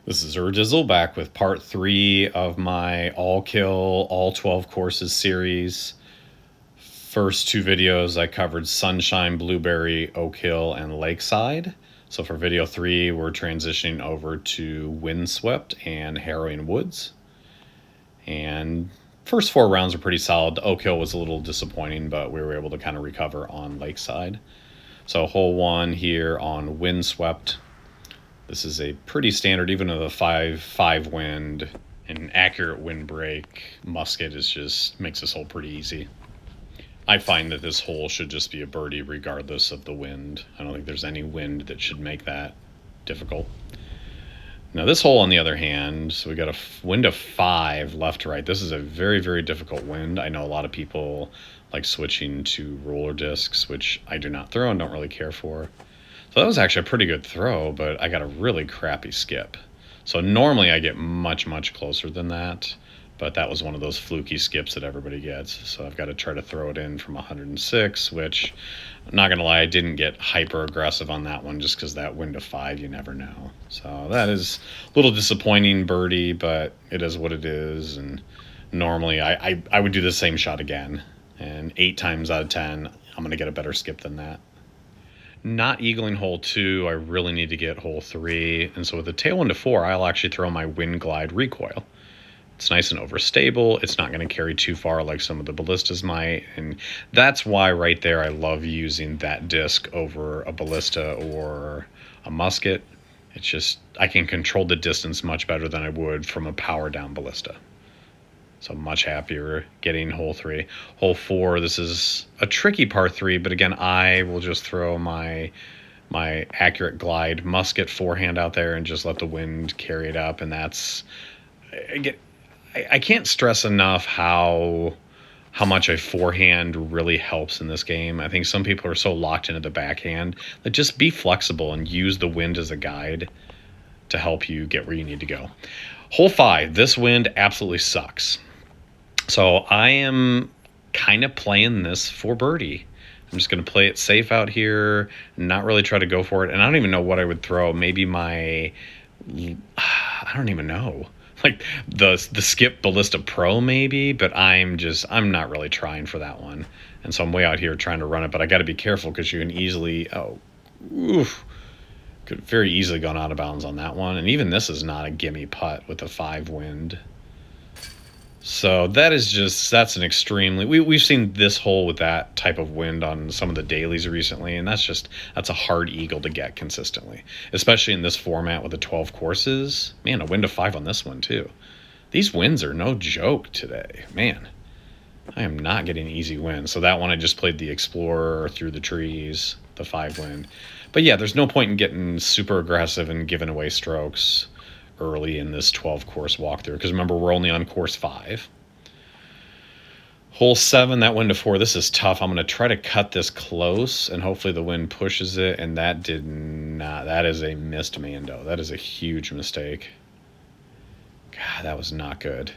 This is Urdizzle back with part 3 of my all kill, all 12 courses series. First two videos I covered Sunshine, Blueberry, Oak Hill, and Lakeside. So for video 3, we're transitioning over to Windswept and Harrowing Woods. And first 4 rounds were pretty solid. Oak Hill was a little disappointing, but we were able to kind of recover on Lakeside. So hole 1 here on Windswept. This is a pretty standard, even with a 5 wind, an accurate windbreak musket is just makes this hole pretty easy. I find that this hole should just be a birdie regardless of the wind. I don't think there's any wind that should make that difficult. Now this hole, on the other hand, so we got a wind of 5 left to right. This is a very, very difficult wind. I know a lot of people like switching to roller discs, which I do not throw and don't really care for. So that was actually a pretty good throw, but I got a really crappy skip. So normally I get much, much closer than that, but that was one of those fluky skips that everybody gets. So I've got to try to throw it in from 106, which, I'm not going to lie, I didn't get hyper aggressive on that one just because that wind of 5, you never know. So that is a little disappointing birdie, but it is what it is. And normally I would do the same shot again. And 8 times out of 10, I'm going to get a better skip than that. Not eagling hole 2, I really need to get hole 3. And so with the tailwind to 4, I'll actually throw my wind glide recoil. It's nice and overstable. It's not going to carry too far like some of the ballistas might. And that's why right there I love using that disc over a ballista or a musket. It's just, I can control the distance much better than I would from a power down ballista. So much happier getting hole 3. Hole 4, this is a tricky par 3, but again, I will just throw my accurate glide musket forehand out there and just let the wind carry it up. And that's, I can't stress enough how much a forehand really helps in this game. I think some people are so locked into the backhand that just be flexible and use the wind as a guide to help you get where you need to go. Hole 5, this wind absolutely sucks. So I am kind of playing this for birdie. I'm just going to play it safe out here, not really try to go for it. And I don't even know what I would throw. Maybe I don't even know. Like the Skip Ballista Pro maybe, but I'm not really trying for that one. And so I'm way out here trying to run it, but I got to be careful because you can easily, could very easily gone out of bounds on that one. And even this is not a gimme putt with a 5 wind. So that's an extremely, we've seen this hole with that type of wind on some of the dailies recently, and that's a hard eagle to get consistently, especially in this format with the 12 courses. Man, a wind of 5 on this one too. These winds are no joke today, man. I am not getting easy wins. So that one I just played the Explorer through the trees, the 5 wind. But yeah, there's no point in getting super aggressive and giving away strokes early in this 12 course walkthrough, because remember, we're only on course 5. Hole 7, that wind to 4, this is tough. I'm going to try to cut this close and hopefully the wind pushes it, and that did not. That is a missed Mando. That is a huge mistake. God, that was not good.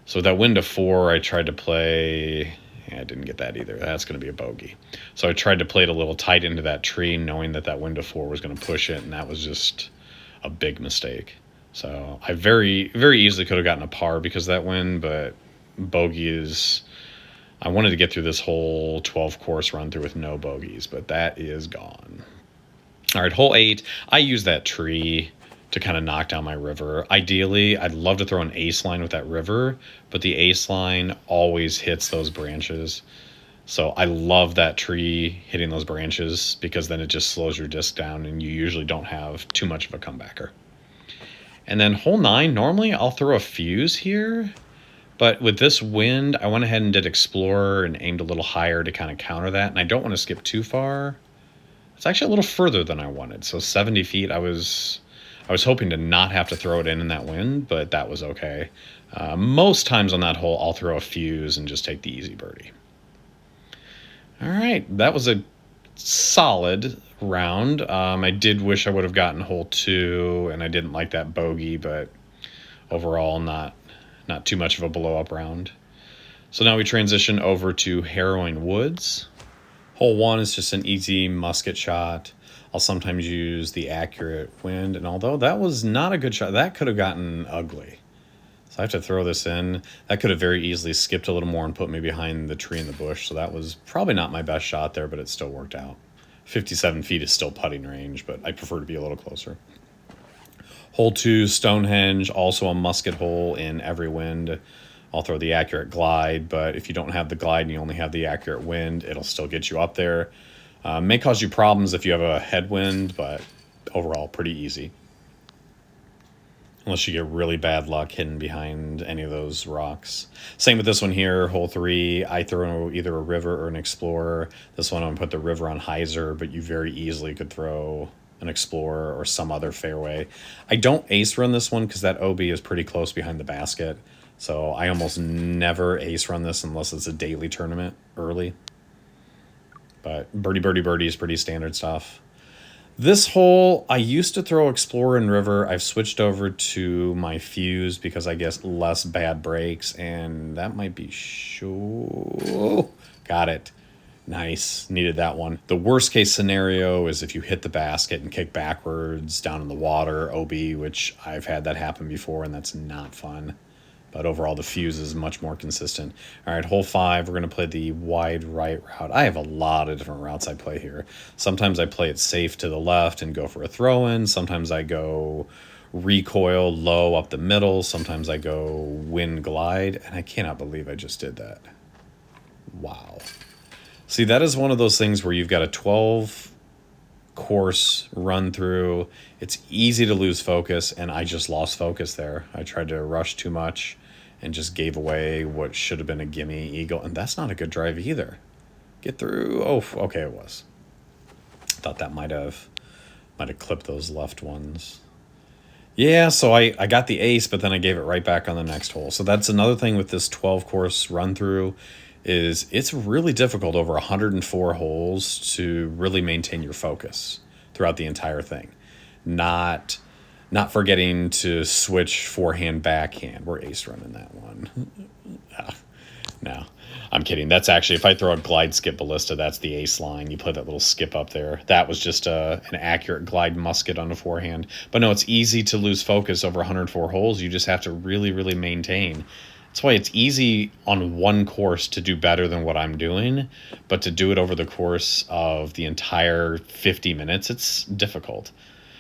So that wind to 4, I tried to play, I didn't get that either. That's going to be a bogey. So I tried to play it a little tight into that tree, knowing that that wind to 4 was going to push it, and that was just a big mistake. So I very, very easily could have gotten a par because of that wind, but bogey is, I wanted to get through this whole 12 course run through with no bogeys, but that is gone. All right, hole 8, I use that tree to kind of knock down my river. Ideally, I'd love to throw an ace line with that river, but the ace line always hits those branches. So I love that tree hitting those branches because then it just slows your disc down and you usually don't have too much of a comebacker. And then hole 9, normally I'll throw a fuse here, but with this wind, I went ahead and did Explorer and aimed a little higher to kind of counter that. And I don't want to skip too far. It's actually a little further than I wanted. So 70 feet, I was hoping to not have to throw it in that wind, but that was okay. Most times on that hole, I'll throw a fuse and just take the easy birdie. All right, that was a solid round. I did wish I would have gotten hole 2, and I didn't like that bogey, but overall not too much of a blow up round. So now we transition over to Harrowing Woods. Hole 1 is just an easy musket shot. I'll sometimes use the accurate wind, and although that was not a good shot, that could have gotten ugly. So I have to throw this in. That could have very easily skipped a little more and put me behind the tree in the bush, so that was probably not my best shot there, but it still worked out. 57 feet is still putting range, but I prefer to be a little closer. Hole 2, Stonehenge, also a musket hole in every wind. I'll throw the accurate glide, but if you don't have the glide and you only have the accurate wind, it'll still get you up there. May cause you problems if you have a headwind, but overall pretty easy. Unless you get really bad luck hidden behind any of those rocks. Same with this one here, hole 3. I throw either a river or an explorer. This one I'm going to put the river on hyzer, but you very easily could throw an explorer or some other fairway. I don't ace run this one because that OB is pretty close behind the basket. So I almost never ace run this unless it's a daily tournament early. But birdie, birdie, birdie is pretty standard stuff. This hole, I used to throw Explorer and River. I've switched over to my Fuse because I guess less bad breaks, and that might be sure. Got it. Nice. Needed that one. The worst case scenario is if you hit the basket and kick backwards down in the water, OB, which I've had that happen before, and that's not fun. But overall, the Fuse is much more consistent. All right, hole 5, we're going to play the wide right route. I have a lot of different routes I play here. Sometimes I play it safe to the left and go for a throw-in. Sometimes I go recoil low up the middle. Sometimes I go wind glide. And I cannot believe I just did that. Wow. See, that is one of those things where you've got a 12 course run through. It's easy to lose focus, and I just lost focus there. I tried to rush too much and just gave away what should have been a gimme eagle, and that's not a good drive either. Get through. Oh, okay, it was. Thought that might have clipped those left ones. Yeah, so I got the ace, but then I gave it right back on the next hole. So that's another thing with this 12 course run through, is it's really difficult over 104 holes to really maintain your focus throughout the entire thing. Not forgetting to switch forehand backhand. We're ace running that one. No, I'm kidding. That's actually, if I throw a glide skip ballista, that's the ace line. You play that little skip up there. That was just an accurate glide musket on the forehand. But no, it's easy to lose focus over 104 holes. You just have to really, really maintain. That's why it's easy on one course to do better than what I'm doing, but to do it over the course of the entire 50 minutes, it's difficult.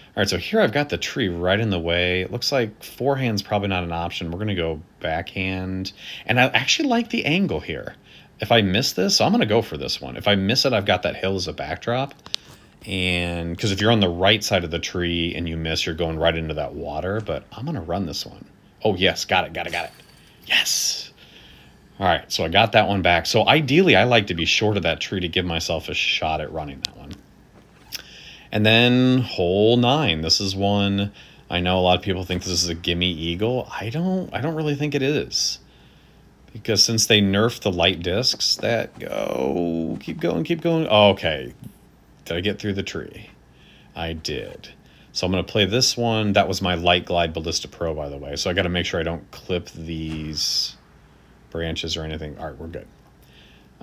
All right, so here I've got the tree right in the way. It looks like forehand's probably not an option. We're going to go backhand, and I actually like the angle here. If I miss this, so I'm going to go for this one. If I miss it, I've got that hill as a backdrop, and because if you're on the right side of the tree and you miss, you're going right into that water, but I'm going to run this one. Oh, yes, got it. Yes. All right, so I got that one back. So ideally, I like to be short of that tree to give myself a shot at running that one. And then hole 9. This is one I know a lot of people think this is a gimme eagle. I don't really think it is. Because since they nerfed the light discs that go, keep going. Oh, okay. Did I get through the tree? I did. So I'm going to play this one. That was my Light Glide Ballista Pro, by the way. So I got to make sure I don't clip these branches or anything. All right, we're good.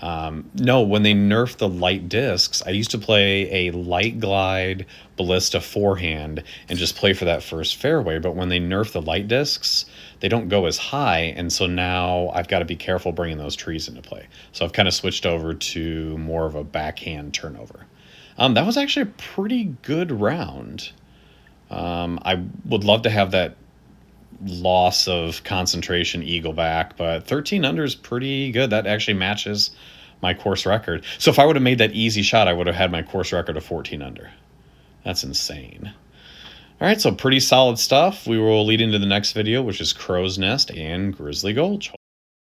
No, when they nerfed the light discs, I used to play a Light Glide Ballista forehand and just play for that first fairway. But when they nerf the light discs, they don't go as high. And so now I've got to be careful bringing those trees into play. So I've kind of switched over to more of a backhand turnover. That was actually a pretty good round. I would love to have that loss of concentration eagle back, but 13 under is pretty good. That actually matches my course record. So if I would have made that easy shot, I would have had my course record of 14 under. That's insane. All right, so pretty solid stuff. We will lead into the next video, which is Crow's Nest and Grizzly Gulch.